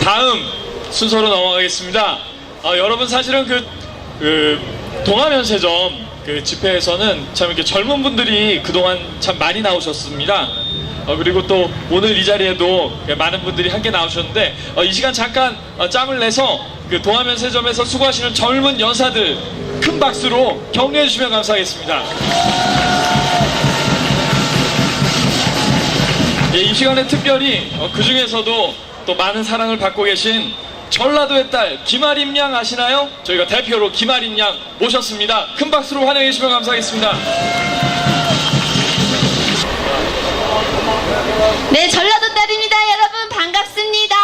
다음 순서로 넘어가겠습니다. 여러분 사실은 동아면세점 집회에서는 참 이렇게 젊은 분들이 그동안 참 많이 나오셨습니다. 그리고 또 오늘 이 자리에도 많은 분들이 함께 나오셨는데 이 시간 잠깐 짬을 내서 동아면세점에서 수고하시는 젊은 여사들 큰 박수로 격려해 주시면 감사하겠습니다. 예, 이 시간에 특별히 그 중에서도 또 많은 사랑을 받고 계신 전라도의 딸 김아림 양 아시나요? 저희가 대표로 김아림 양 모셨습니다. 큰 박수로 환영해 주시면 감사하겠습니다. 네, 전라도 딸입니다. 여러분 반갑습니다.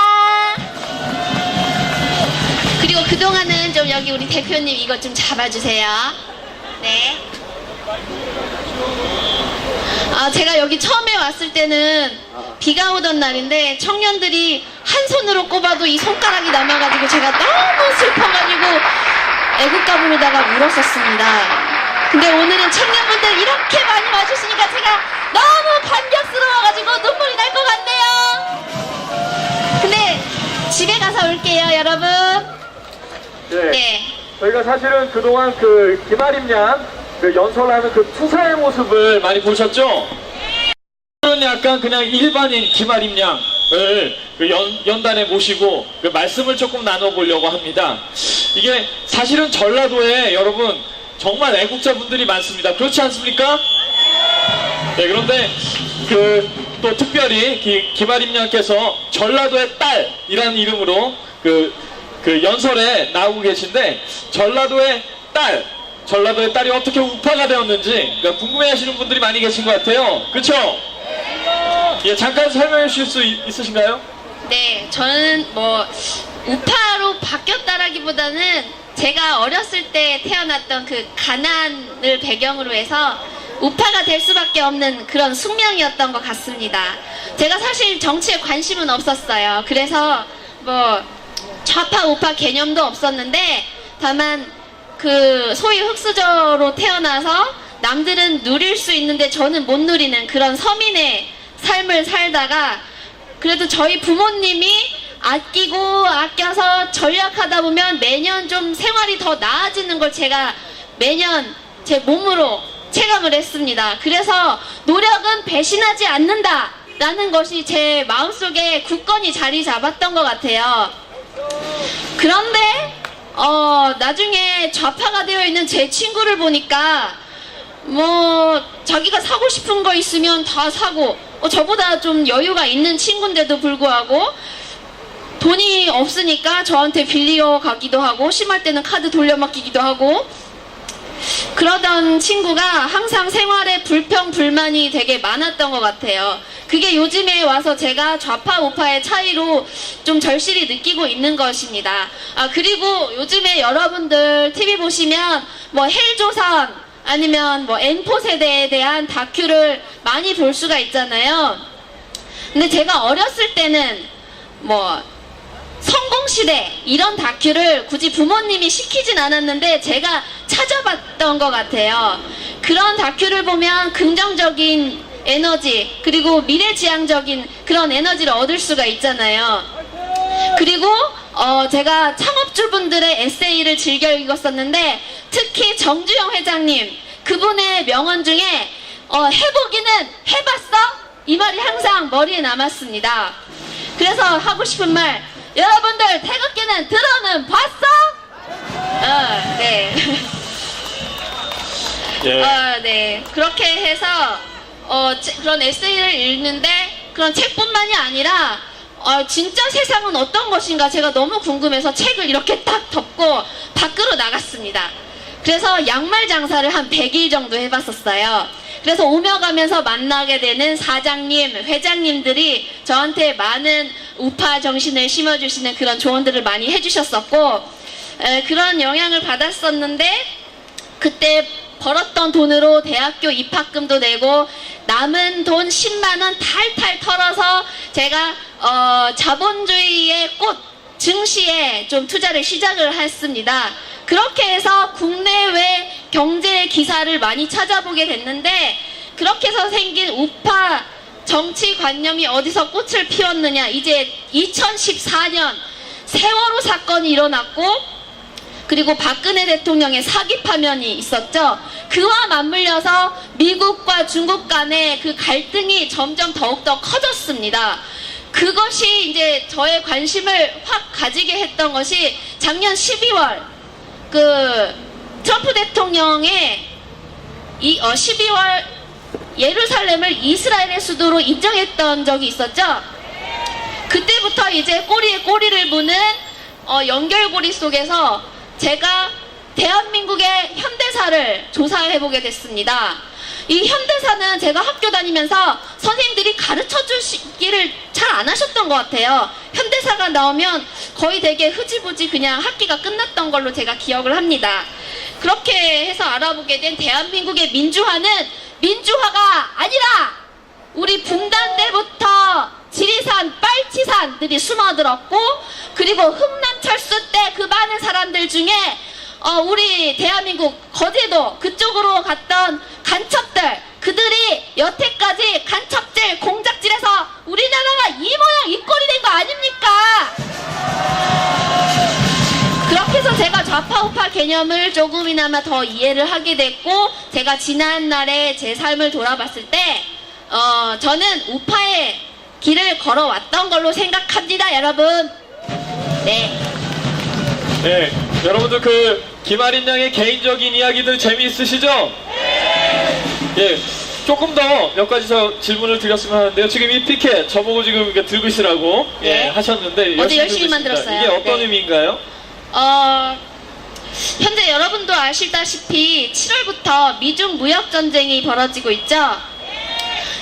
그리고 그동안은 좀 여기 우리 대표님 이것 좀 잡아주세요. 네. 제가 여기 처음에 왔을 때는 비가 오던 날인데 청년들이 한 손으로 꼽아도 이 손가락이 남아가지고 제가 너무 슬퍼가지고 애국가 부르다가 울었었습니다. 근데 오늘은 청년분들 이렇게 많이 와주시니까 제가 너무 감격스러워가지고 눈물이 날 것 같네요. 근데 집에 가서 올게요, 여러분. 네. 저희가 사실은 그동안 김아림 양 연설하는 투사의 모습을 많이 보셨죠? 오늘은 약간 그냥 일반인 김아림 양을 연단에 모시고 말씀을 조금 나눠보려고 합니다. 이게 사실은 전라도에 여러분 정말 애국자분들이 많습니다. 그렇지 않습니까? 네, 그런데 또 특별히 김아림 양께서 전라도의 딸이라는 이름으로 연설에 나오고 계신데 전라도의 딸이 어떻게 우파가 되었는지 궁금해하시는 분들이 많이 계신 것 같아요. 그렇죠? 예, 잠깐 설명해 주실 수 있으신가요? 네, 저는 우파로 바뀌었다라기보다는 제가 어렸을 때 태어났던 가난을 배경으로 해서 우파가 될 수밖에 없는 그런 숙명이었던 것 같습니다. 제가 사실 정치에 관심은 없었어요. 그래서 좌파 우파 개념도 없었는데 다만 소위 흑수저로 태어나서 남들은 누릴 수 있는데 저는 못 누리는 그런 서민의 삶을 살다가 그래도 저희 부모님이 아끼고 아껴서 전략하다 보면 매년 좀 생활이 더 나아지는 걸 제가 매년 제 몸으로 체감을 했습니다. 그래서 노력은 배신하지 않는다 라는 것이 제 마음속에 굳건히 자리 잡았던 것 같아요. 그런데 나중에 좌파가 되어 있는 제 친구를 보니까 자기가 사고 싶은 거 있으면 다 사고 저보다 좀 여유가 있는 친구인데도 불구하고 돈이 없으니까 저한테 빌려 가기도 하고 심할 때는 카드 돌려막기기도 하고 그러던 친구가 항상 생활에 불평 불만이 되게 많았던 것 같아요. 그게 요즘에 와서 제가 좌파 우파의 차이로 좀 절실히 느끼고 있는 것입니다. 그리고 요즘에 여러분들 TV 보시면 헬조선 아니면 N4 세대에 대한 다큐를 많이 볼 수가 있잖아요. 근데 제가 어렸을 때는 성공시대 이런 다큐를 굳이 부모님이 시키진 않았는데 제가 찾아봤던 것 같아요. 그런 다큐를 보면 긍정적인 에너지 그리고 미래지향적인 그런 에너지를 얻을 수가 있잖아요. 그리고 제가 창업주분들의 에세이를 즐겨 읽었었는데 특히 정주영 회장님 그분의 명언 중에 해보기는 해봤어? 이 말이 항상 머리에 남았습니다. 그래서 하고 싶은 말 여러분들 태극기는 들어는 봤어? 네. 예. 네. 그렇게 해서 그런 에세이를 읽는데 그런 책뿐만이 아니라 진짜 세상은 어떤 것인가 제가 너무 궁금해서 책을 이렇게 딱 덮고 밖으로 나갔습니다. 그래서 양말 장사를 한 100일 정도 해봤었어요. 그래서 오며 가면서 만나게 되는 사장님, 회장님들이 저한테 많은 우파 정신을 심어주시는 그런 조언들을 많이 해주셨었고, 그런 영향을 받았었는데, 그때 벌었던 돈으로 대학교 입학금도 내고 남은 돈 10만원 탈탈 털어서 제가 자본주의의 꽃 증시에 좀 투자를 시작을 했습니다. 그렇게 해서 국내외 경제 기사를 많이 찾아보게 됐는데, 그렇게 해서 생긴 우파 정치관념이 어디서 꽃을 피웠느냐. 이제 2014년 세월호 사건이 일어났고, 그리고 박근혜 대통령의 사기 파면이 있었죠. 그와 맞물려서 미국과 중국 간의 그 갈등이 점점 더욱더 커졌습니다. 그것이 이제 저의 관심을 확 가지게 했던 것이 작년 12월 그 트럼프 대통령의 12월 예루살렘을 이스라엘의 수도로 인정했던 적이 있었죠. 그때부터 이제 꼬리에 꼬리를 무는 연결고리 속에서 제가 대한민국의 현대사를 조사해보게 됐습니다. 이 현대사는 제가 학교 다니면서 선생님들이 가르쳐 주시기를 잘 안 하셨던 것 같아요. 현대사가 나오면 거의 되게 흐지부지 그냥 학기가 끝났던 걸로 제가 기억을 합니다. 그렇게 해서 알아보게 된 대한민국의 민주화는 민주화가 아니라 우리 분단 때부터 지리산, 빨치산들이 숨어들었고, 그리고 흠남철수 때 그 많은 사람들 중에 우리 대한민국 거제도 그쪽으로 갔던 간첩들, 그들이 여태까지 간첩질, 공작질해서 우리나라가 이 모양 이 꼴이 된 거 아닙니까? 그렇게 해서 제가 좌파우파 개념을 조금이나마 더 이해를 하게 됐고, 제가 지난날에 제 삶을 돌아봤을 때 저는 우파의 길을 걸어왔던 걸로 생각합니다, 여러분. 네. 네, 여러분들 그 김아린 양의 개인적인 이야기들 재미있으시죠? 예, 조금 더 몇 가지 저 질문을 드렸으면 하는데요. 지금 이 피켓 저보고 지금 이렇게 들고 있으라고 네. 하셨는데 어제 열심히 들고 있습니다. 만들었어요. 이게 어떤 네. 의미인가요? 현재 여러분도 아시다시피 7월부터 미중 무역 전쟁이 벌어지고 있죠.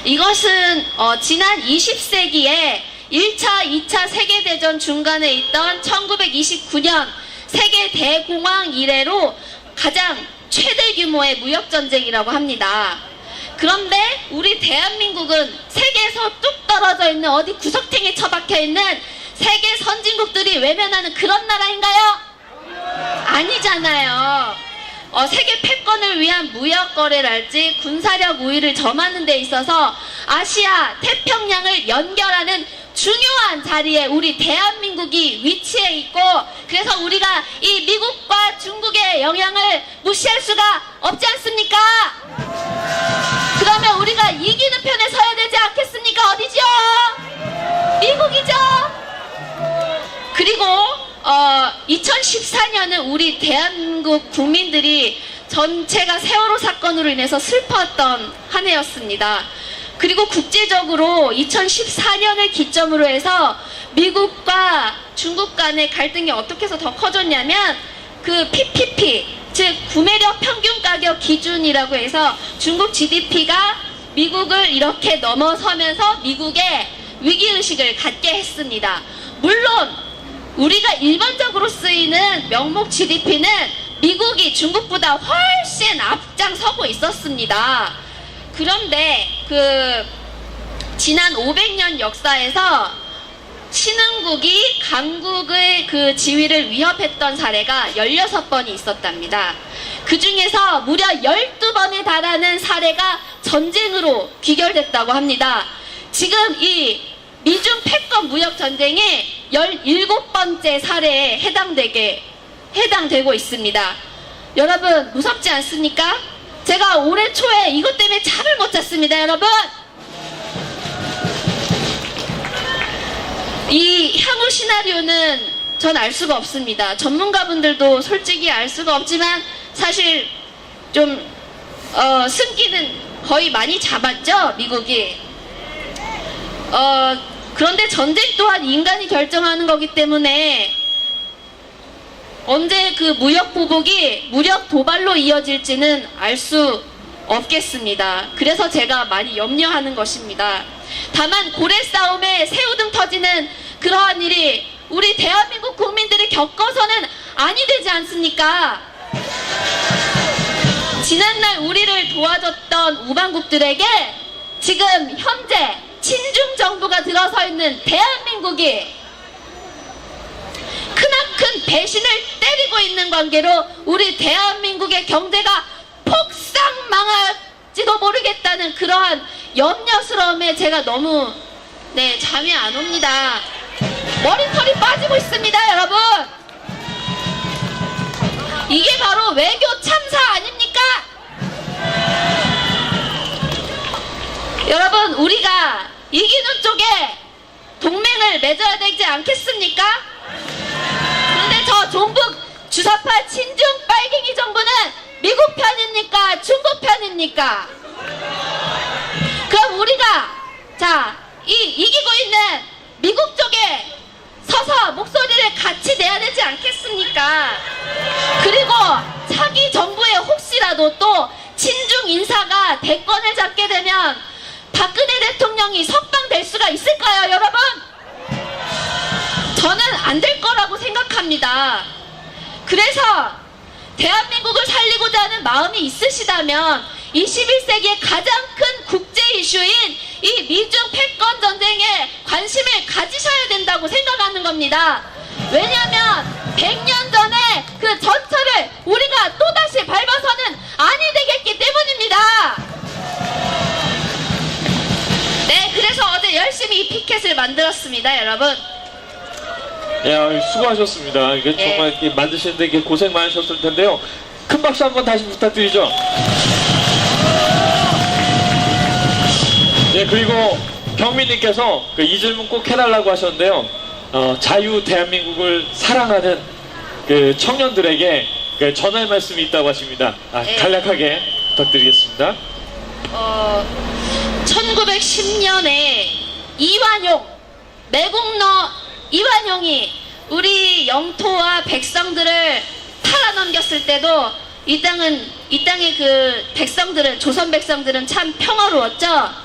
이것은 지난 20세기에 1차, 2차 세계대전 중간에 있던 1929년 세계 대공황 이래로 가장 최대 규모의 무역전쟁이라고 합니다. 그런데 우리 대한민국은 세계에서 뚝 떨어져 있는 어디 구석탱이에 처박혀 있는 세계 선진국들이 외면하는 그런 나라인가요? 아니잖아요. 세계 패권을 위한 무역 거래랄지 군사력 우위를 점하는 데 있어서 아시아, 태평양을 연결하는 중요한 자리에 우리 대한민국이 위치해 있고, 그래서 우리가 이 미국과 중국의 영향을 무시할 수가 없지 않습니까? 그러면 우리가 이기는 편에 서야 되지 않겠습니까? 어디죠? 미국이죠? 그리고 2014년은 우리 대한민국 국민들이 전체가 세월호 사건으로 인해서 슬펐던 한 해였습니다. 그리고 국제적으로 2014년을 기점으로 해서 미국과 중국 간의 갈등이 어떻게 해서 더 커졌냐면 그 PPP, 즉 구매력 평균 가격 기준이라고 해서 중국 GDP가 미국을 이렇게 넘어서면서 미국의 위기의식을 갖게 했습니다. 물론 우리가 일반적으로 쓰이는 명목 GDP는 미국이 중국보다 훨씬 앞장서고 있었습니다. 그런데 지난 500년 역사에서 신흥국이 강국의 그 지위를 위협했던 사례가 16번이 있었답니다. 그 중에서 무려 12번에 달하는 사례가 전쟁으로 귀결됐다고 합니다. 지금 이 미중 패권 무역 전쟁이 17번째 사례에 해당되고 있습니다. 여러분 무섭지 않습니까? 제가 올해 초에 이것 때문에 잠을 못 잤습니다, 여러분. 이 향후 세부 시나리오는 전 알 수가 없습니다. 전문가분들도 솔직히 알 수가 없지만 사실 좀 승기는 거의 많이 잡았죠, 미국이. 그런데 전쟁 또한 인간이 결정하는 거기 때문에 언제 그 무력 보복이 무력 도발로 이어질지는 알 수 없겠습니다. 그래서 제가 많이 염려하는 것입니다. 다만 고래 싸움에 새우등 터지는 그러한 일이 우리 대한민국 국민들이 겪어서는 아니 되지 않습니까? 지난날 우리를 도와줬던 우방국들에게 지금 현재 친중 정부가 들어서 있는 대한민국이 크나큰 배신을 때리고 있는 관계로 우리 대한민국의 경제가 폭삭 망할지도 모르겠다는 그러한 염려스러움에 제가 너무 잠이 안 옵니다. 머리털이 빠지고 있습니다, 여러분. 이게 바로 외교 참사 아닙니까? 여러분, 우리가 이기는 쪽에 동맹을 맺어야 되지 않겠습니까? 그런데 저 종북 주사파 친중 빨갱이 정부는 미국 편입니까? 중국 편입니까? 그럼 우리가 이기고 있는 미국 쪽에 서서 목소리를 같이 내야 되지 않겠습니까? 그리고 차기 정부에 혹시라도 또 친중 인사가 대권을 잡게 되면 박근혜 대통령이 석방될 수가 있을까요, 여러분? 저는 안 될 거라고 생각합니다. 그래서 대한민국을 살리고자 하는 마음이 있으시다면 21세기의 가장 큰 국제 이슈인 이 미중 패권 전쟁에 관심을 가지셔야 된다고 생각하는 겁니다. 왜냐하면 100년 전에 그 전철을 우리가 또다시 밟아서는 아니 되겠기 때문입니다. 네, 그래서 어제 열심히 이 피켓을 만들었습니다, 여러분. 수고하셨습니다. 이게 정말 이렇게 만드시는데 이게 고생 많으셨을 텐데요. 큰 박수 한번 다시 부탁드리죠. 그리고 경민님께서 이 질문 꼭 해달라고 하셨는데요. 자유 대한민국을 사랑하는 그 청년들에게 전할 말씀이 있다고 하십니다. 간략하게 부탁드리겠습니다. 1910년에 이완용, 매국노 이완용이 우리 영토와 백성들을 팔아넘겼을 때도 이 땅의 그 백성들은, 조선 백성들은 참 평화로웠죠.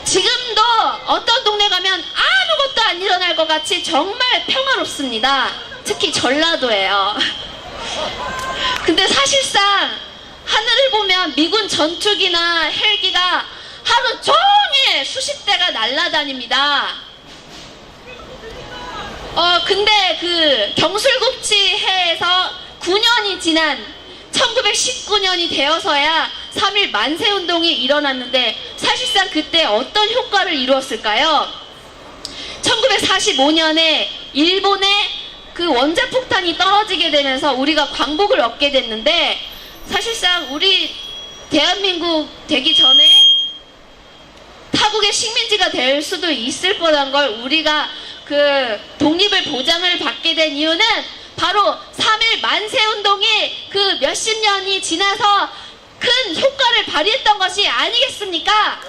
지금도 어떤 동네 가면 아무것도 안 일어날 것 같이 정말 평화롭습니다. 특히 전라도예요. 근데 사실상 하늘을 보면 미군 전투기나 헬기가 하루 종일 수십 대가 날아다닙니다. 근데 그 경술국치해에서 9년이 지난 1919년이 되어서야 3.1 만세운동이 일어났는데 사실상 그때 어떤 효과를 이루었을까요? 1945년에 일본의 그 원자폭탄이 떨어지게 되면서 우리가 광복을 얻게 됐는데 사실상 우리 대한민국 되기 전에 타국의 식민지가 될 수도 있을 뻔한 걸 우리가 그 독립을 보장을 받게 된 이유는 바로 3.1 만세운동이 그 몇십 년이 지나서 큰 효과를 발휘했던 것이 아니겠습니까?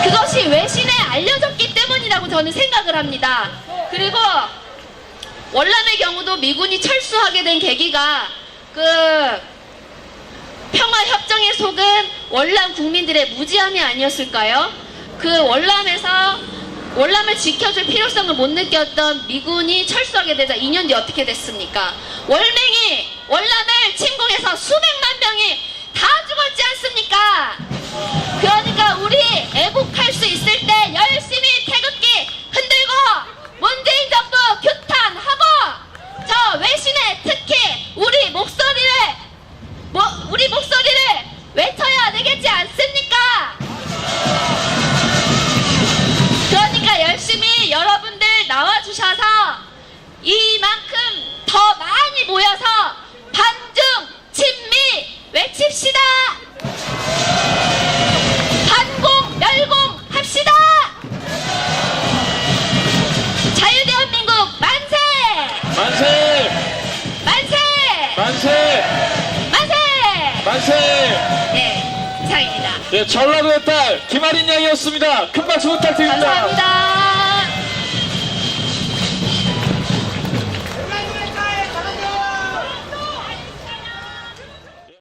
그것이 외신에 알려졌기 때문이라고 저는 생각을 합니다. 그리고 월남의 경우도 미군이 철수하게 된 계기가 그 평화협정에 속은 월남 국민들의 무지함이 아니었을까요? 그 월남을 지켜줄 필요성을 못 느꼈던 미군이 철수하게 되자 2년 뒤 어떻게 됐습니까? 월남을 침공해서 수백만 명이 다 죽었지 않습니까? 그러니까 우리 애국할 수 있을 때 열심히 태극기 흔들고 문재인 정부 규탄하고 저 외신에 특히 우리 목소리를 외쳐야 되겠지 않습니까? 그러니까 열심히 여러분들 나와주셔서 이만큼 더 많이 모여서 반중 친미 외칩시다. 반공 멸공 합시다. 만세! 만세! 만세! 네, 이상입니다. 예, 전라도의 딸 김아린 양이었습니다. 큰 박수 부탁드립니다. 감사합니다.